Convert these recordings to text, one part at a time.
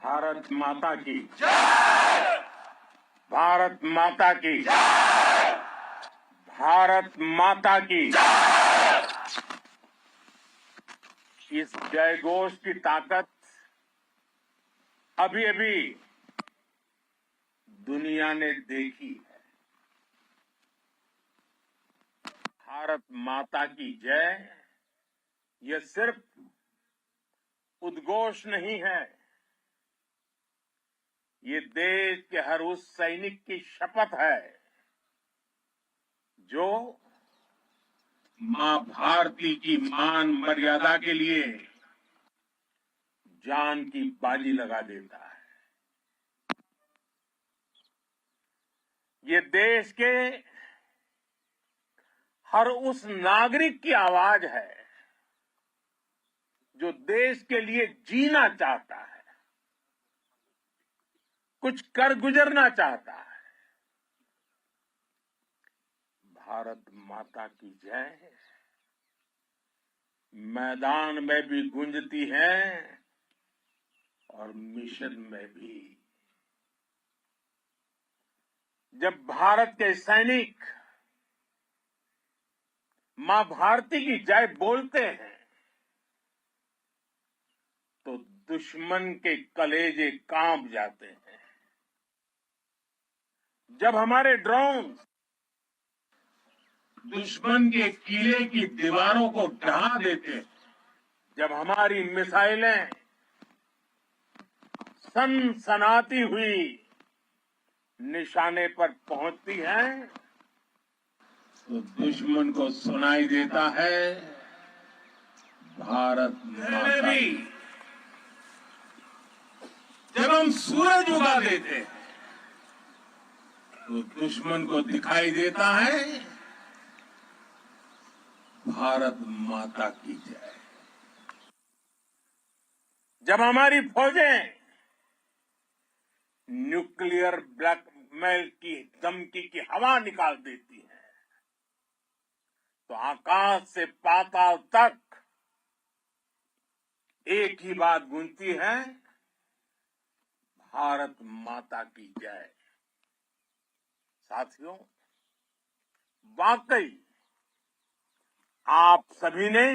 भारत माता की जय! भारत माता की जय! भारत माता की जय! इस जय घोष की ताकत अभी अभी दुनिया ने देखी है। भारत माता की जय यह सिर्फ उद्घोष नहीं है, ये देश के हर उस सैनिक की शपथ है जो मां भारती की मान मर्यादा के लिए जान की बाजी लगा देता है। ये देश के हर उस नागरिक की आवाज है जो देश के लिए जीना चाहता है, कुछ कर गुजरना चाहता है। भारत माता की जय मैदान में भी गूंजती है और मिशन में भी। जब भारत के सैनिक मां भारती की जय बोलते हैं तो दुश्मन के कलेजे कांप जाते हैं। जब हमारे ड्रोन दुश्मन के किले की दीवारों को ढहा देते हैं, जब हमारी मिसाइलें सनसनाती हुई निशाने पर पहुंचती हैं, तो दुश्मन को सुनाई देता है भारत माता की। जब हम सूरज उगा देते हैं तो दुश्मन को दिखाई देता है भारत माता की जय। जब हमारी फौजें न्यूक्लियर ब्लैकमेल की धमकी की हवा निकाल देती हैं तो आकाश से पाताल तक एक ही बात गूंजती है, भारत माता की जय। साथियों, वाकई आप सभी ने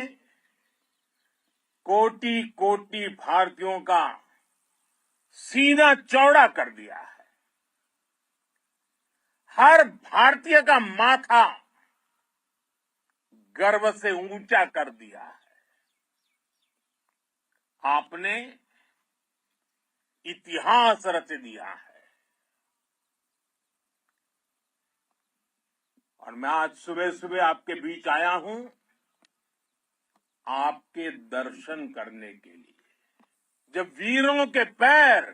कोटि कोटि भारतीयों का सीना चौड़ा कर दिया है। हर भारतीय का माथा गर्व से ऊंचा कर दिया है। आपने इतिहास रच दिया है। और मैं आज सुबह सुबह आपके बीच आया हूं आपके दर्शन करने के लिए। जब वीरों के पैर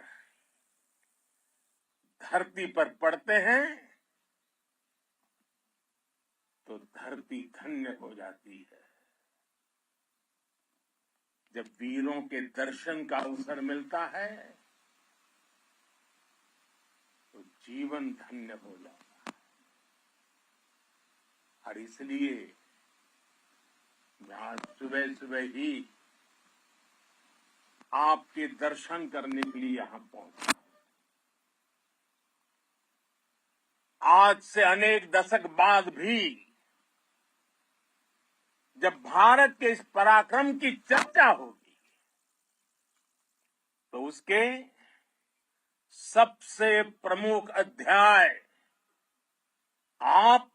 धरती पर पड़ते हैं तो धरती धन्य हो जाती है। जब वीरों के दर्शन का अवसर मिलता है तो जीवन धन्य हो जाता है। और इसलिए मैं आज सुबह सुबह ही आपके दर्शन करने के लिए यहां पहुंचा। आज से अनेक दशक बाद भी जब भारत के इस पराक्रम की चर्चा होगी तो उसके सबसे प्रमुख अध्याय आप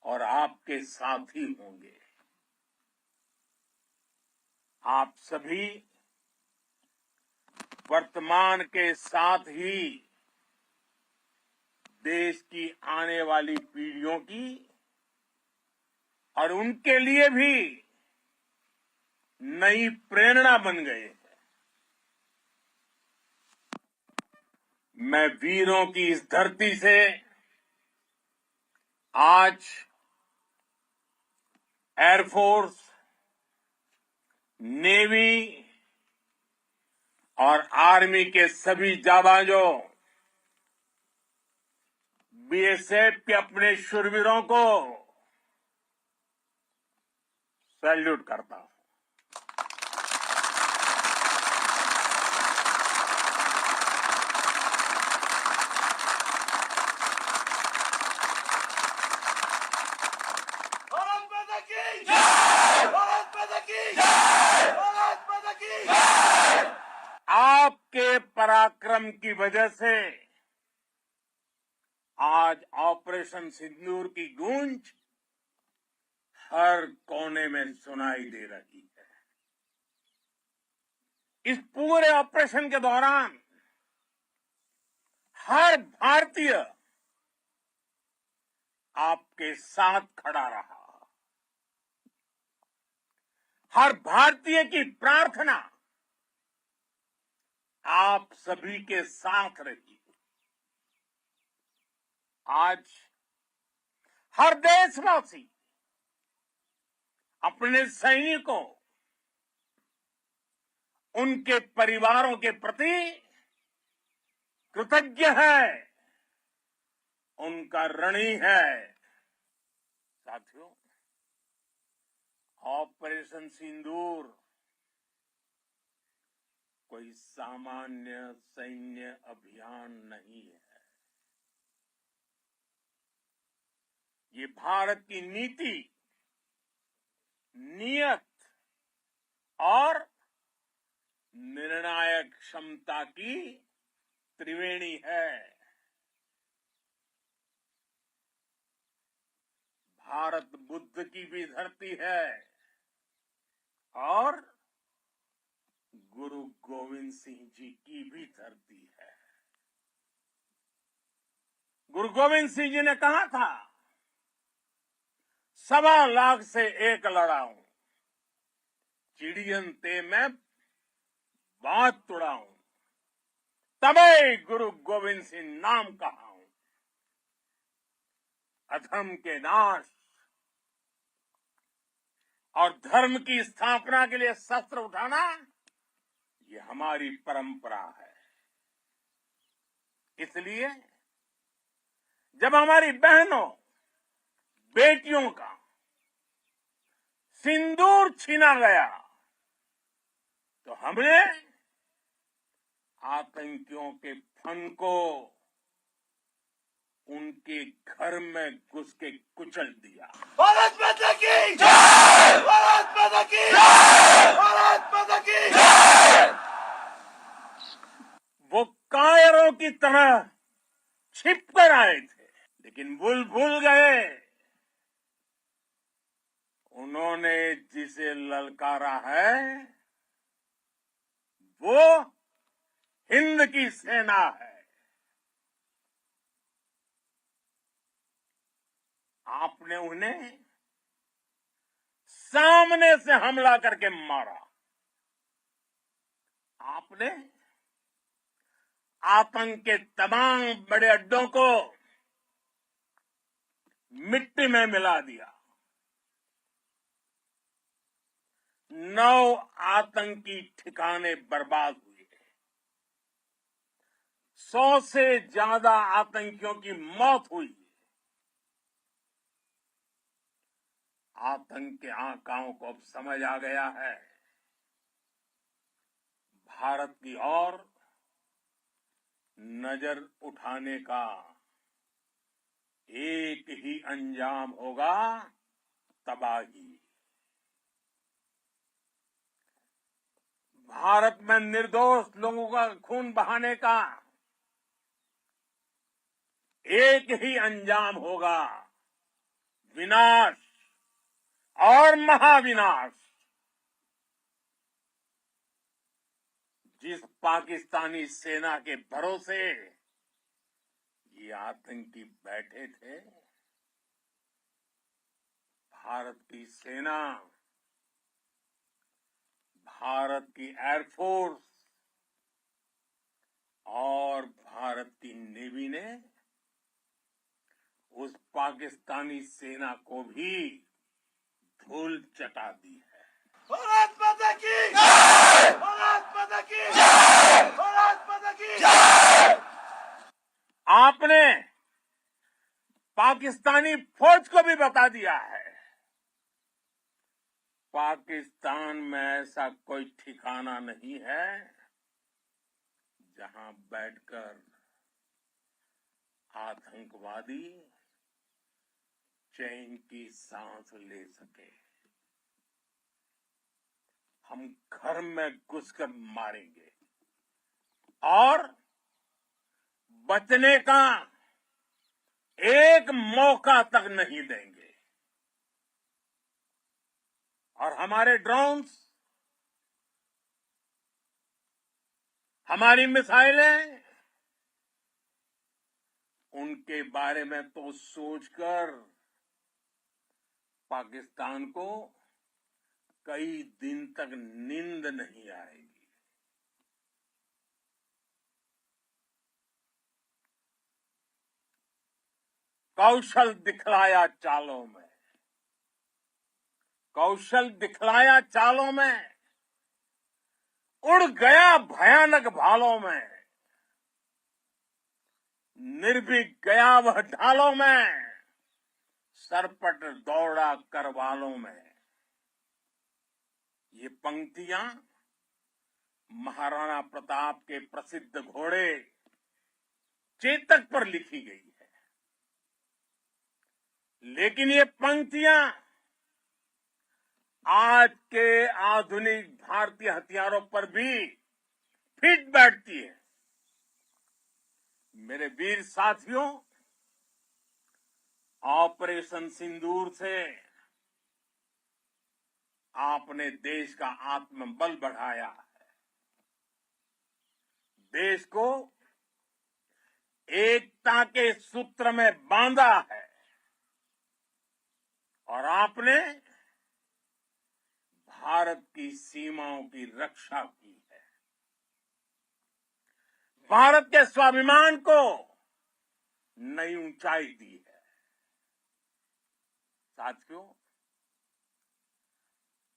और आपके साथी होंगे। आप सभी वर्तमान के साथ ही देश की आने वाली पीढ़ियों की और उनके लिए भी नई प्रेरणा बन गए हैं। मैं वीरों की इस धरती से आज एयरफोर्स, नेवी और आर्मी के सभी जाबाजों, बीएसएफ के अपने शूरवीरों को सैल्यूट करता हूं। पराक्रम की वजह से आज ऑपरेशन सिंदूर की गूंज हर कोने में सुनाई दे रही है। इस पूरे ऑपरेशन के दौरान हर भारतीय आपके साथ खड़ा रहा। हर भारतीय की प्रार्थना आप सभी के साथ रही। आज हर देशवासी अपने सैनिकों, उनके परिवारों के प्रति कृतज्ञ है, उनका ऋणी है। साथियों, ऑपरेशन सिंदूर कोई सामान्य सैन्य अभियान नहीं है। ये भारत की नीति, नियत और निर्णायक क्षमता की त्रिवेणी है। भारत बुद्ध की भी धरती है और गुरु गोविंद सिंह जी की भी धरती है। गुरु गोविंद सिंह जी ने कहा था, 1.25 लाख से एक लड़ाऊं, चिड़ियन ते मैं बात तुड़ाऊं, तबे गुरु गोविंद सिंह नाम कहाऊं। अधर्म के नाश और धर्म की स्थापना के लिए शस्त्र उठाना, ये हमारी परंपरा है। इसलिए जब हमारी बहनों, बेटियों का सिंदूर छीना गया, तो हमने आतंकियों के फन को उनके घर में घुस के कुचल दिया। भारत माता की जय! भारत माता की जय! भारत माता की जय! वो कायरों की तरह छिपकर आए थे, लेकिन भूल गए उन्होंने जिसे ललकारा है वो हिंद की सेना है। आपने उन्हें सामने से हमला करके मारा। आपने आतंक के तमाम बड़े अड्डों को मिट्टी में मिला दिया। 9 आतंकी ठिकाने बर्बाद हुए। 100 से ज्यादा आतंकियों की मौत हुई। आतंक के आकाओं को अब समझ आ गया है, भारत की ओर नजर उठाने का एक ही अंजाम होगा, तबाही। भारत में निर्दोष लोगों का खून बहाने का एक ही अंजाम होगा, विनाश और महाविनाश। जिस पाकिस्तानी सेना के भरोसे ये आतंकी बैठे थे, भारत की सेना, भारत की एयरफोर्स और भारत की नेवी ने उस पाकिस्तानी सेना को भी धूल चटा दी है। भारत माता की जय! भारत माता की जय! भारत माता की जय! आपने पाकिस्तानी फौज को भी बता दिया है, पाकिस्तान में ऐसा कोई ठिकाना नहीं है जहां बैठकर आतंकवादी चैन की सांस ले सके। हम घर में घुसकर मारेंगे और बचने का एक मौका तक नहीं देंगे। और हमारे ड्रोन्स, हमारी मिसाइलें, उनके बारे में तो सोचकर पाकिस्तान को कई दिन तक नींद नहीं आएगी। कौशल दिखलाया चालों में, कौशल दिखलाया चालों में, उड़ गया भयानक भालों में, निर्भीक गया वह ढालों में, सरपट दौड़ा करवालों में। ये पंक्तियां महाराणा प्रताप के प्रसिद्ध घोड़े चेतक पर लिखी गई है। लेकिन ये पंक्तियां आज के आधुनिक भारतीय हथियारों पर भी फिट बैठती है। मेरे वीर साथियों, ऑपरेशन सिंदूर से आपने देश का आत्मबल बढ़ाया है, देश को एकता के सूत्र में बांधा है और आपने भारत की सीमाओं की रक्षा की है। भारत के स्वाभिमान को नई ऊंचाई दी है। साथियों,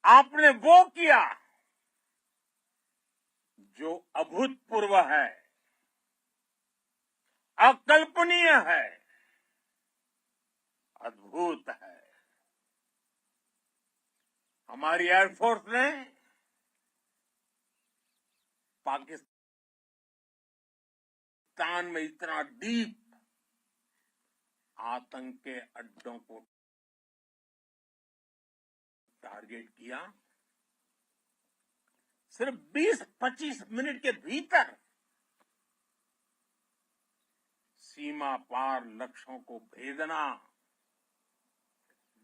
आपने वो किया जो अभूतपूर्व है, अकल्पनीय है, अद्भुत है। हमारी एयरफोर्स ने पाकिस्तान में इतना डीप आतंक के अड्डों को टारगेट किया, सिर्फ 20-25 मिनट के भीतर सीमा पार लक्ष्यों को भेदना,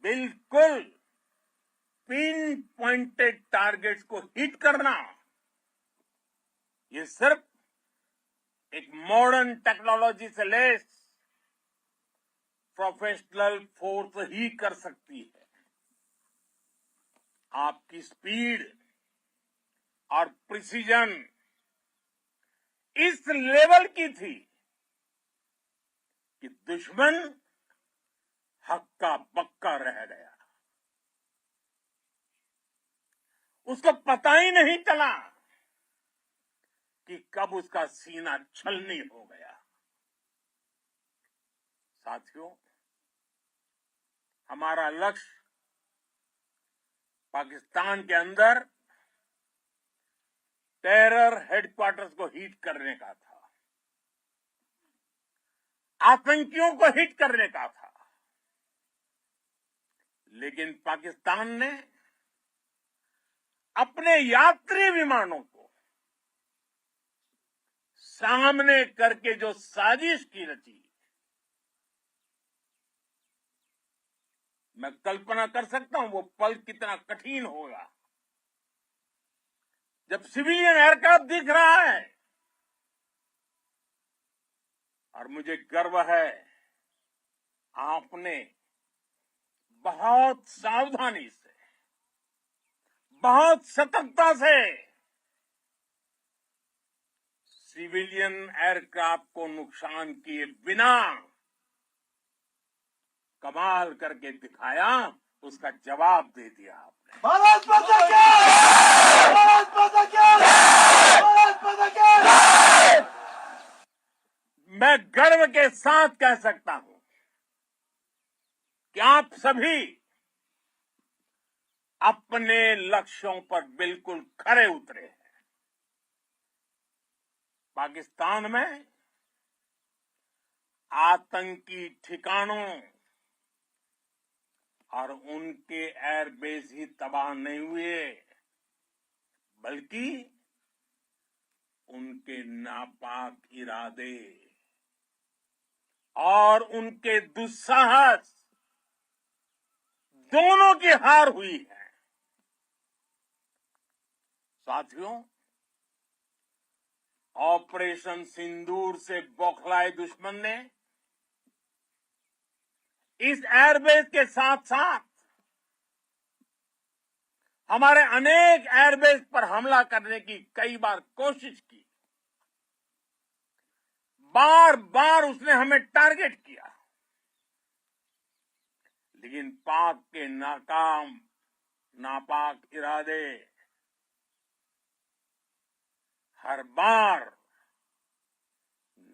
बिल्कुल पिन पॉइंटेड टारगेट्स को हिट करना, ये सिर्फ एक मॉडर्न टेक्नोलॉजी से लेस प्रोफेशनल फोर्स ही कर सकती है। आपकी स्पीड और प्रिसीजन इस लेवल की थी कि दुश्मन हक्का बक्का रह गया। उसको पता ही नहीं चला कि कब उसका सीना छलनी हो गया। साथियों, हमारा लक्ष्य पाकिस्तान के अंदर टेरर हेडक्वार्टर्स को हिट करने का था, आतंकियों को हिट करने का था। लेकिन पाकिस्तान ने अपने यात्री विमानों को सामने करके जो साजिश की रची, मैं कल्पना कर सकता हूं वो पल कितना कठिन होगा जब सिविलियन एयरक्राफ्ट दिख रहा है। और मुझे गर्व है, आपने बहुत सावधानी से, बहुत सतर्कता से सिविलियन एयरक्राफ्ट को नुकसान किए बिना कमाल करके दिखाया, उसका जवाब दे दिया आपने। भारत माता की! भारत माता की! भारत माता की! मैं गर्व के साथ कह सकता हूं कि आप सभी अपने लक्ष्यों पर बिल्कुल खरे उतरे हैं। पाकिस्तान में आतंकी ठिकानों और उनके एयरबेस ही तबाह नहीं हुए, बल्कि उन उनके नापाक इरादे और उनके दुस्साहस दोनों की हार हुई है। साथियों, ऑपरेशन सिंदूर से बौखलाए दुश्मन ने इस एयरबेस के साथ साथ हमारे अनेक एयरबेस पर हमला करने की कई बार कोशिश की। बार बार उसने हमें टारगेट किया, लेकिन पाक के नापाक इरादे हर बार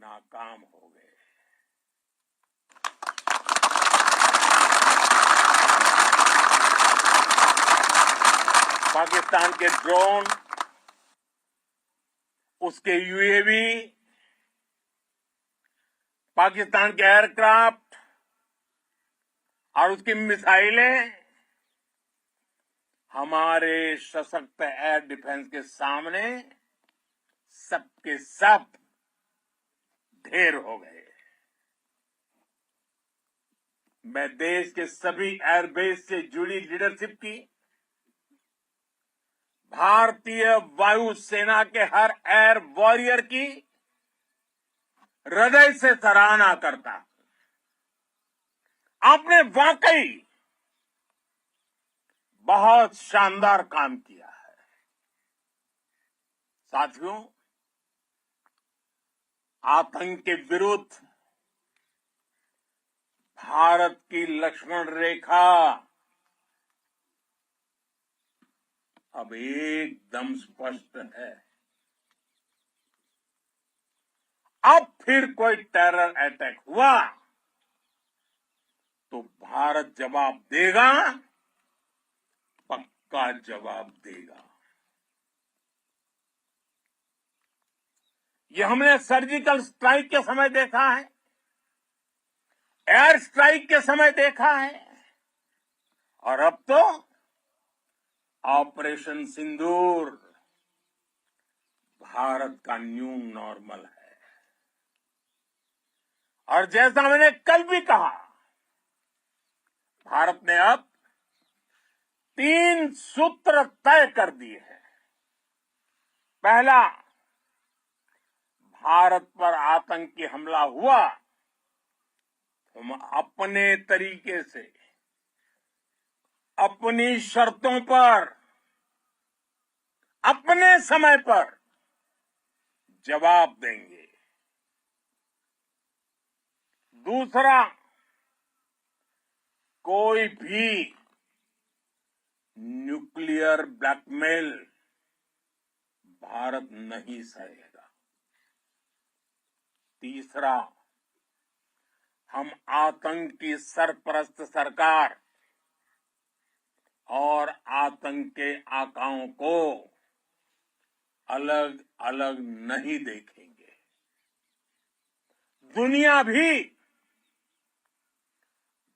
नाकाम हो गए। पाकिस्तान के ड्रोन, उसके यूएवी, पाकिस्तान के एयरक्राफ्ट और उसकी मिसाइलें हमारे सशक्त एयर डिफेंस के सामने सबके सब ढेर हो गए। मैं देश के सभी एयरबेस से जुड़ी लीडरशिप की, भारतीय वायुसेना के हर एयर वॉरियर की हृदय से सराहना करता हूं। आपने वाकई बहुत शानदार काम किया है। साथियों, आतंक के विरुद्ध भारत की लक्ष्मण रेखा अब एकदम स्पष्ट है। अब फिर कोई टेरर अटैक हुआ तो भारत जवाब देगा, पक्का जवाब देगा। ये हमने सर्जिकल स्ट्राइक के समय देखा है, एयर स्ट्राइक के समय देखा है, और अब तो ऑपरेशन सिंदूर भारत का न्यू नॉर्मल है। और जैसा मैंने कल भी कहा, भारत ने अब 3 सूत्र तय कर दिए हैं। पहला, भारत पर आतंकी हमला हुआ, हम अपने तरीके से, अपनी शर्तों पर, अपने समय पर जवाब देंगे। दूसरा, कोई भी न्यूक्लियर ब्लैकमेल भारत नहीं सहेगा। तीसरा, हम आतंक की सरपरस्त सरकार और आतंक के आकाओं को अलग अलग नहीं देखेंगे। दुनिया भी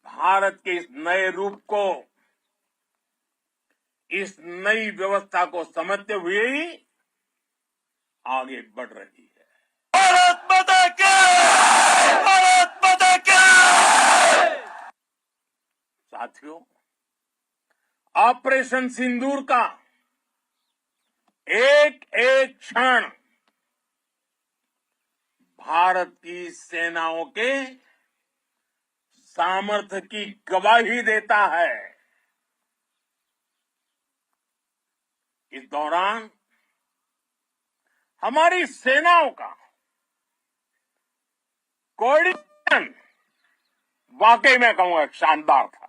भारत के इस नए रूप को, इस नई व्यवस्था को समझते हुए ही आगे बढ़ रही है। भारत माता की! भारत माता की! साथियों, ऑपरेशन सिंदूर का एक एक क्षण भारत की सेनाओं के सामर्थ्य की गवाही देता है। इस दौरान हमारी सेनाओं का कोऑर्डिनेशन वाकई में कहूंगा शानदार था।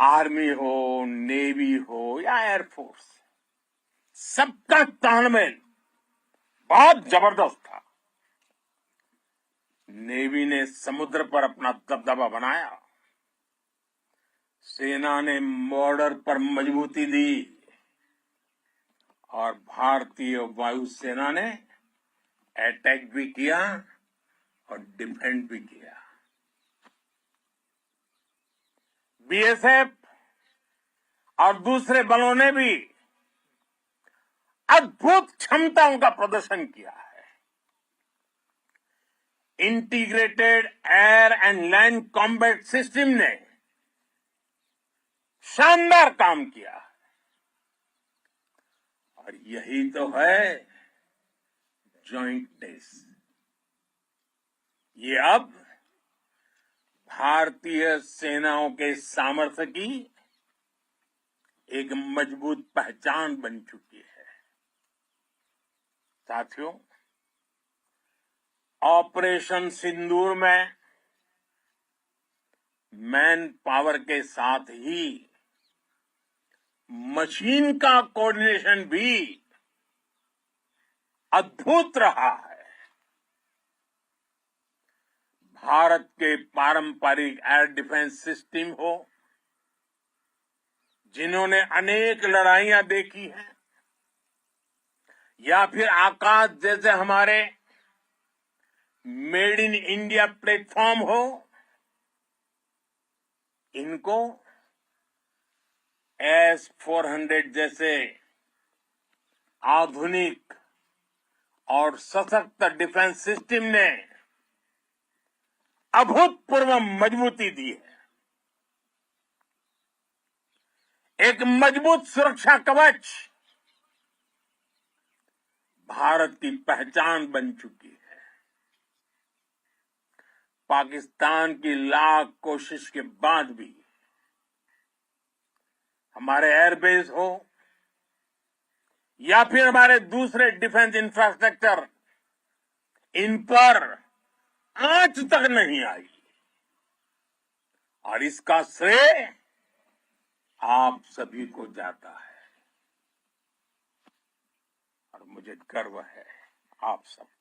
आर्मी हो, नेवी हो या एयरफोर्स, सबका तालमेल बहुत जबरदस्त था। नेवी ने समुद्र पर अपना दबदबा बनाया, सेना ने बॉर्डर पर मजबूती दी और भारतीय वायुसेना ने अटैक भी किया और डिफेंड भी किया। बीएसएफ और दूसरे बलों ने भी अद्भुत क्षमताओं का प्रदर्शन किया है। Integrated air and land combat system ने शानदार काम किया और यही तो है जॉइंट टेस्ट। ये अब भारतीय सेनाओं के सामर्थ्य की एक मजबूत पहचान बन चुकी है। साथियों, ऑपरेशन सिंदूर में मैन पावर के साथ ही मशीन का कोऑर्डिनेशन भी अद्भुत रहा है। भारत के पारंपरिक एयर डिफेंस सिस्टम हो, जिन्होंने अनेक लड़ाइयां देखी हैं, या फिर आकाश जैसे हमारे मेड इन इंडिया प्लेटफॉर्म हो, इनको S-400 जैसे आधुनिक और सशक्त डिफेंस सिस्टम ने अभूतपूर्व मजबूती दी है। एक मजबूत सुरक्षा कवच भारत की पहचान बन चुकी है। पाकिस्तान की लाख कोशिश के बाद भी हमारे एयरबेस हो या फिर हमारे दूसरे डिफेंस इंफ्रास्ट्रक्चर, इन पर आंच तक नहीं आई और इसका श्रेय आप सभी को जाता है और मुझे गर्व है आप सब पर।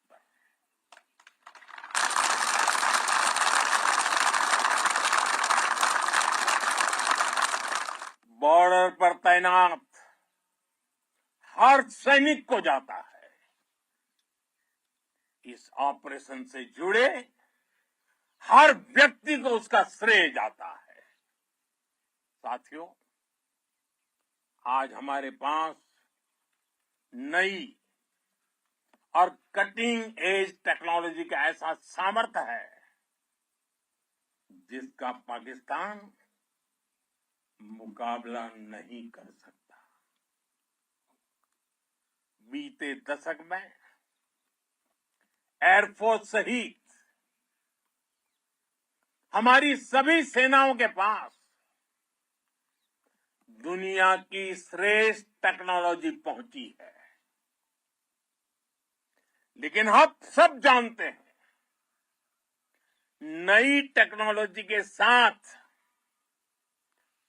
बॉर्डर पर तैनात हर सैनिक को जाता है। इस ऑपरेशन से जुड़े हर व्यक्ति को उसका श्रेय जाता है। साथियों, आज हमारे पास नई और कटिंग एज टेक्नोलॉजी का ऐसा सामर्थ्य है जिसका पाकिस्तान मुकाबला नहीं कर सकता। बीते दशक में एयरफोर्स सहित हमारी सभी सेनाओं के पास दुनिया की श्रेष्ठ टेक्नोलॉजी पहुंची है। लेकिन हम सब जानते हैं, नई टेक्नोलॉजी के साथ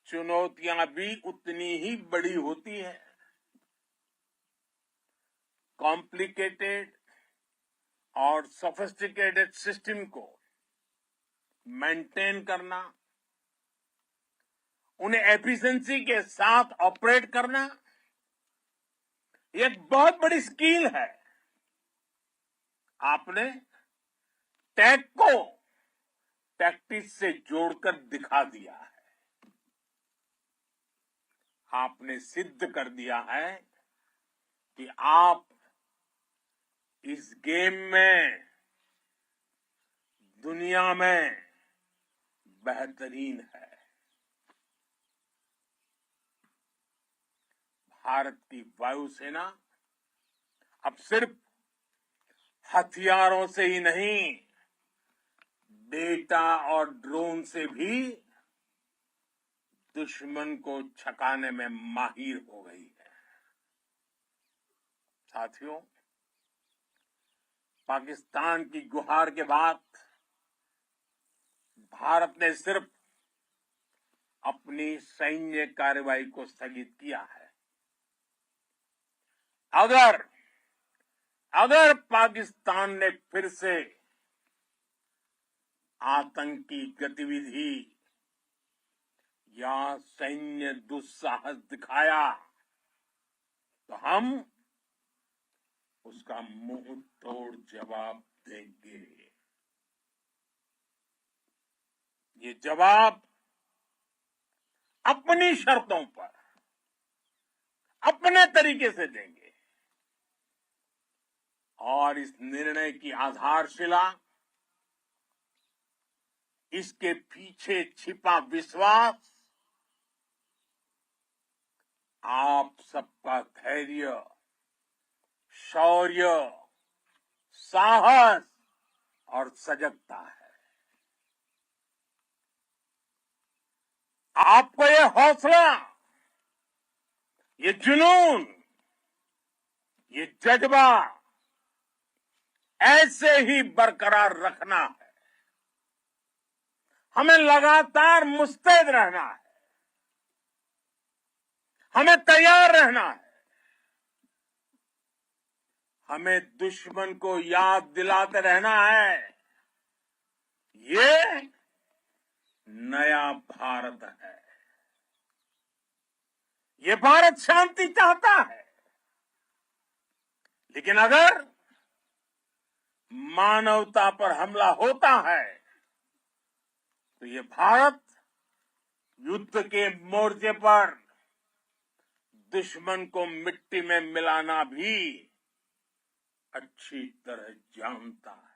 चुनौतियां भी उतनी ही बड़ी होती है। कॉम्प्लिकेटेड और सोफिस्टिकेटेड सिस्टम को मेंटेन करना, उन्हें एफिशिएंसी के साथ ऑपरेट करना, ये एक बहुत बड़ी स्किल है। आपने टेक को टैक्टिक्स से जोड़कर दिखा दिया है। आपने सिद्ध कर दिया है कि आप इस गेम में दुनिया में बेहतरीन है। भारत की वायुसेना अब सिर्फ हथियारों से ही नहीं, डेटा और ड्रोन से भी दुश्मन को छकाने में माहिर हो गई है। साथियों, पाकिस्तान की गुहार के बाद भारत ने सिर्फ अपनी सैन्य कार्रवाई को स्थगित किया है। अगर पाकिस्तान ने फिर से आतंकी गतिविधि या सैन्य दुस्साहस दिखाया तो हम उसका मुंह तोड़ जवाब देंगे। ये जवाब अपनी शर्तों पर, अपने तरीके से देंगे। और इस निर्णय की आधारशिला, इसके पीछे छिपा विश्वास आप सबका धैर्य, शौर्य, साहस और सजगता है। आपको ये हौसला, ये जुनून, ये जज्बा ऐसे ही बरकरार रखना है। हमें लगातार मुस्तैद रहना है, हमें तैयार रहना है। हमें दुश्मन को याद दिलाते रहना है, ये नया भारत है। ये भारत शांति चाहता है, लेकिन अगर मानवता पर हमला होता है तो ये भारत युद्ध के मोर्चे पर दुश्मन को मिट्टी में मिलाना भी अच्छी तरह जानता है।